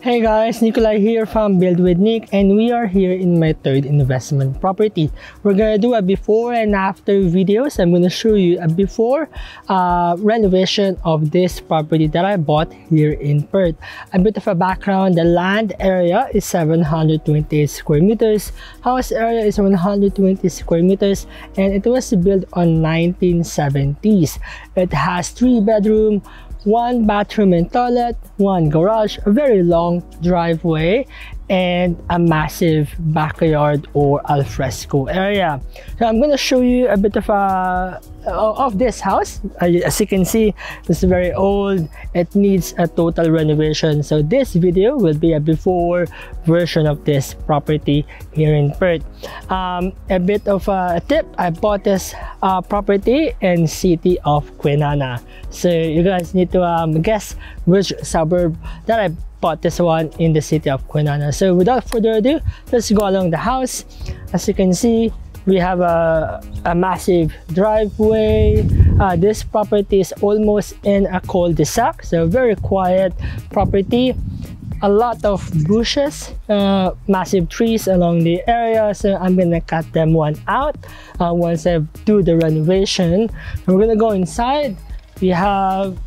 Hey guys, Nikolai here from Build with Nick, and we are here in my third investment property. We're gonna do a before and after videos. I'm gonna show you a before renovation of this property that I bought here in Perth. A bit of a background: the land area is 728 square meters, house area is 120 square meters, and it was built on 1970s. It has 3 bedrooms, 1 bathroom and toilet, 1 garage, a very long driveway, and a massive backyard or alfresco area. So I'm going to show you a bit of this house. As you can see, it's very old. It needs a total renovation. So this video will be a before version of this property here in Perth. A bit of a tip: I bought this property in city of Kwinana. So you guys need to guess which suburb that I bought this one in the city of Kwinana. So without further ado, let's go along the house. As you can see, we have a massive driveway. This property is almost in a cul-de-sac, so very quiet property. A lot of bushes, massive trees along the area, so I'm gonna cut them one out once I do the renovation. We're gonna go inside. We have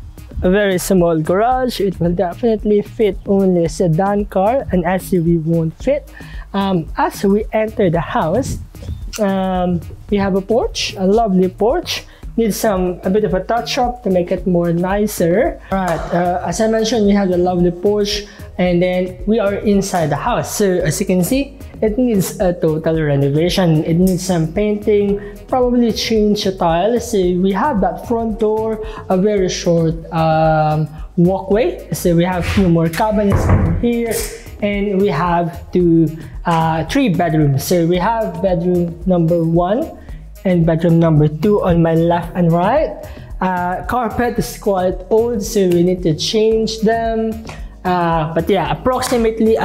a very small garage. It will definitely fit only a sedan car, an SUV won't fit. As we enter the house, we have a porch, a lovely porch. Needs a bit of a touch up to make it more nicer. Alright, as I mentioned, we have the lovely porch, and then we are inside the house. So as you can see, it needs a total renovation. It needs some painting, probably change the tiles. So we have that front door, a very short walkway. So we have a few more cabinets over here, and we have 3 bedrooms. So we have bedroom number 1 and bedroom number 2 on my left and right. Carpet is quite old, so we need to change them. But yeah, approximately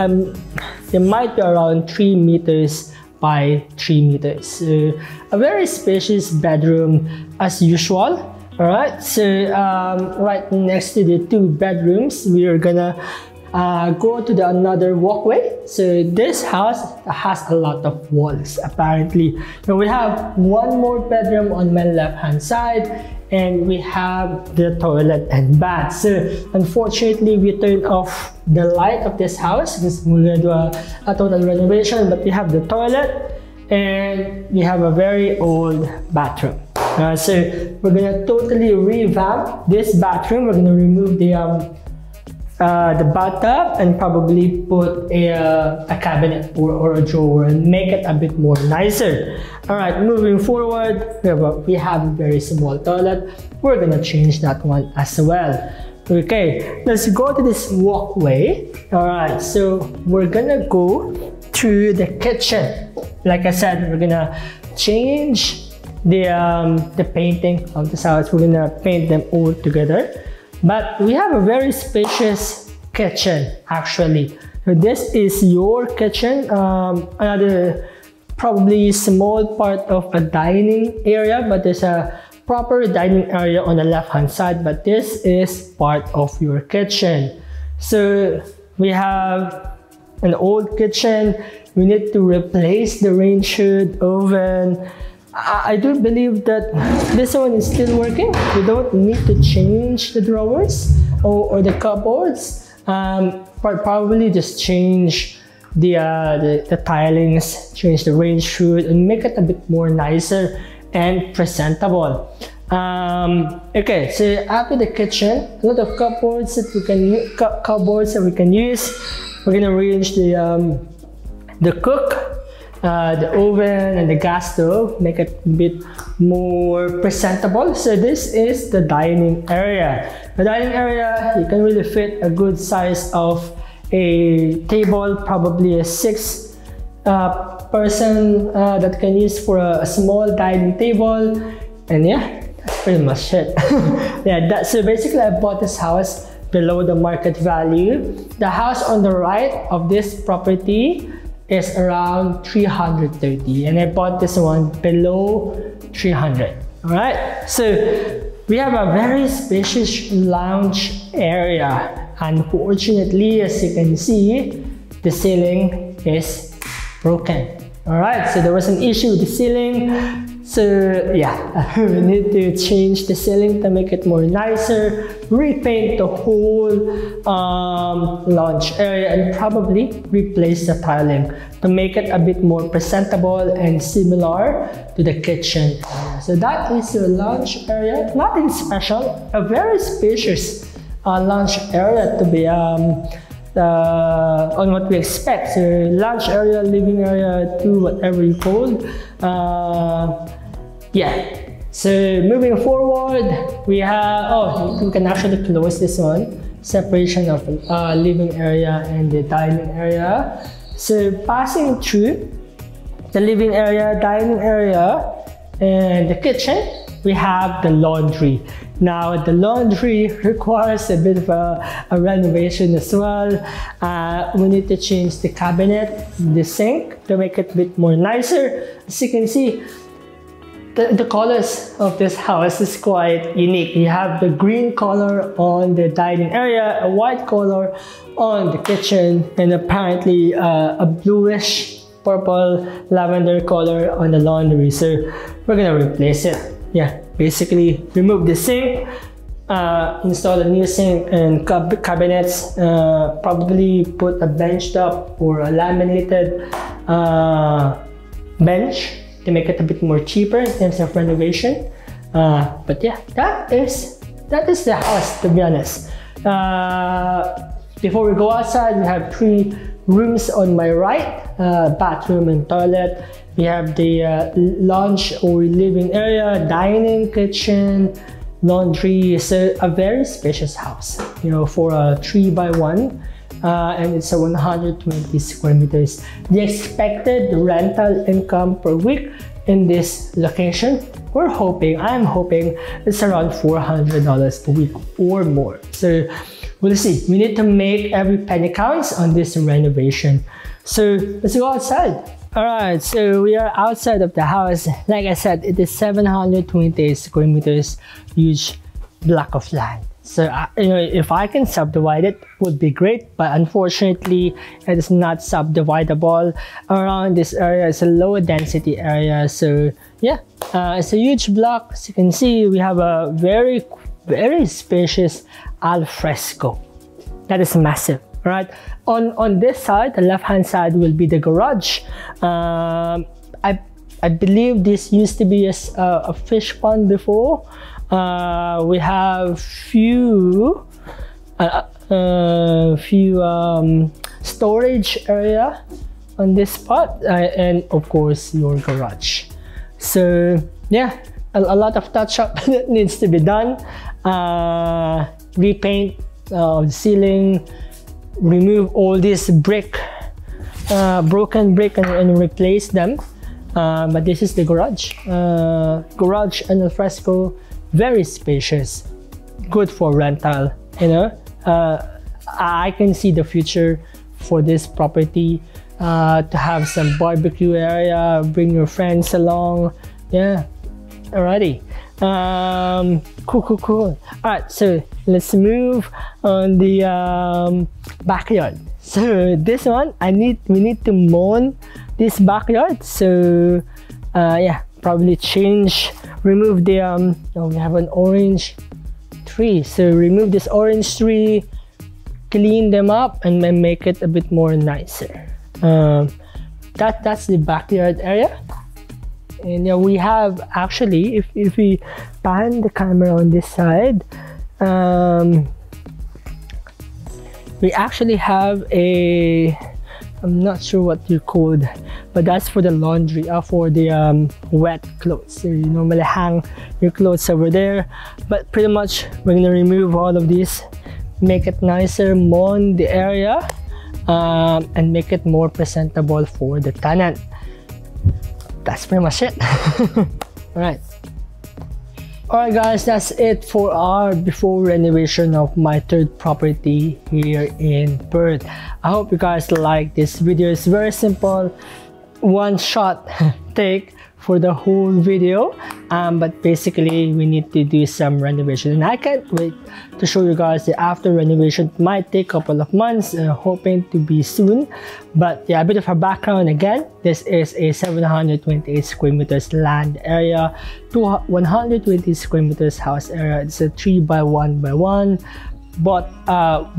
they might be around 3 meters by 3 meters. So a very spacious bedroom as usual. All right, so right next to the 2 bedrooms, we are gonna go to another walkway. So this house has a lot of walls apparently. So we have 1 more bedroom on my left hand side, and we have the toilet and bath. So unfortunately, we turned off the light of this house because we're gonna do a total renovation. But we have the toilet, and we have a very old bathroom. So we're gonna totally revamp this bathroom. We're gonna remove the bathtub and probably put a cabinet or a drawer and make it a bit more nicer. All right, moving forward, we have a very small toilet. We're gonna change that one as well. Okay, let's go to this walkway. All right, so we're gonna go to the kitchen. Like I said, we're gonna change the painting of this house. We're gonna paint them all together. But we have a very spacious kitchen actually. So this is your kitchen, another probably small part of a dining area, but there's a proper dining area on the left hand side, but this is part of your kitchen. So we have an old kitchen. We need to replace the range hood, oven. I do believe that this one is still working. We don't need to change the drawers or the cupboards. But probably just change the tilings, change the range hood, and make it a bit more nicer and presentable. Okay, so after the kitchen, a lot of cupboards that we can use. We're gonna arrange the cook, the oven and the gas stove, make it a bit more presentable. So this is the dining area. The dining area, you can really fit a good size of a table, probably a 6 person that can use for a small dining table. And yeah, that's pretty much it. Yeah, so basically I bought this house below the market value. The house on the right of this property is around 330, and I bought this one below 300. All right, so we have a very spacious lounge area. unfortunately, as you can see, the ceiling is broken. All right, so there was an issue with the ceiling. So yeah, we need to change the ceiling to make it more nicer, repaint the whole lounge area, and probably replace the tiling to make it a bit more presentable and similar to the kitchen area. So that is your lounge area. Nothing special, a very spacious lounge area to be on what we expect. So lounge area, living area, to whatever you call. Yeah. So moving forward, we have, oh, you can actually close this one. Separation of living area and the dining area. So passing through the living area, dining area, and the kitchen, we have the laundry. Now the laundry requires a bit of a renovation as well. We need to change the cabinet, the sink, to make it a bit more nicer. As you can see, the colors of this house is quite unique. You have the green color on the dining area, a white color on the kitchen, and apparently a bluish purple lavender color on the laundry. So we're gonna replace it. Yeah, basically remove the sink, install a new sink and cabinets, probably put a bench top or a laminated bench to make it a bit more cheaper in terms of renovation. But yeah, that is the house, to be honest. Before we go outside, we have 3 rooms on my right, bathroom and toilet. We have the lounge or living area, dining, kitchen, laundry. So a very spacious house, you know, for a 3x1. And it's a 120 square meters. The expected rental income per week in this location, I'm hoping it's around $400 per week or more. So we'll see. We need to make every penny counts on this renovation. So let's go outside. All right, so we are outside of the house. Like I said, it is 728 square meters, huge block of land. So you know, if I can subdivide it, would be great, but unfortunately it is not subdividable. Around this area is a low density area. So yeah, it's a huge block. As you can see, we have a very spacious al fresco that is massive. Right, on this side, the left hand side, will be the garage. I believe this used to be a fish pond before. We have few storage area on this spot, and of course your garage. So yeah, a lot of touch up that needs to be done. Repaint the ceiling, remove all this broken brick and replace them. But this is the garage. Garage and al fresco, very spacious, good for rental. You know, I can see the future for this property, to have some barbecue area, bring your friends along. Yeah, alrighty. Cool. All right, so let's move on the backyard. So this one, we need to mow this backyard. So yeah, probably remove the we have an orange tree. So remove this orange tree, clean them up, and then make it a bit more nicer. That's the backyard area. And yeah, we have actually, if we pan the camera on this side, we actually have I'm not sure what you call that, but that's for the laundry, for the wet clothes. So you normally hang your clothes over there, but pretty much we're gonna remove all of these, make it nicer, mow the area, and make it more presentable for the tenant. That's pretty much it. Alright guys, that's it for our before renovation of my third property here in Perth. I hope you guys like this video. It's very simple, one shot take for the whole video, but basically we need to do some renovation, and I can't wait to show you guys the after renovation. It might take a couple of months, hoping to be soon. But yeah, a bit of a background again. This is a 728 square meters land area to 120 square meters house area. It's a 3x1x1, but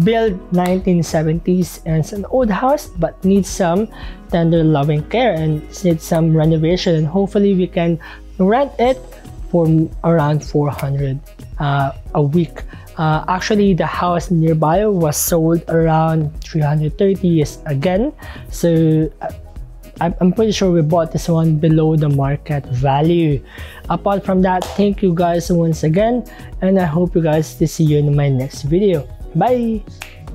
built 1970s, and it's an old house but needs some tender loving care and needs some renovation, and hopefully we can rent it for around 400 a week. Actually, the house nearby was sold around 330 again, so I'm pretty sure we bought this one below the market value. Apart from that, thank you guys once again, and I hope you guys to see you in my next video. Bye.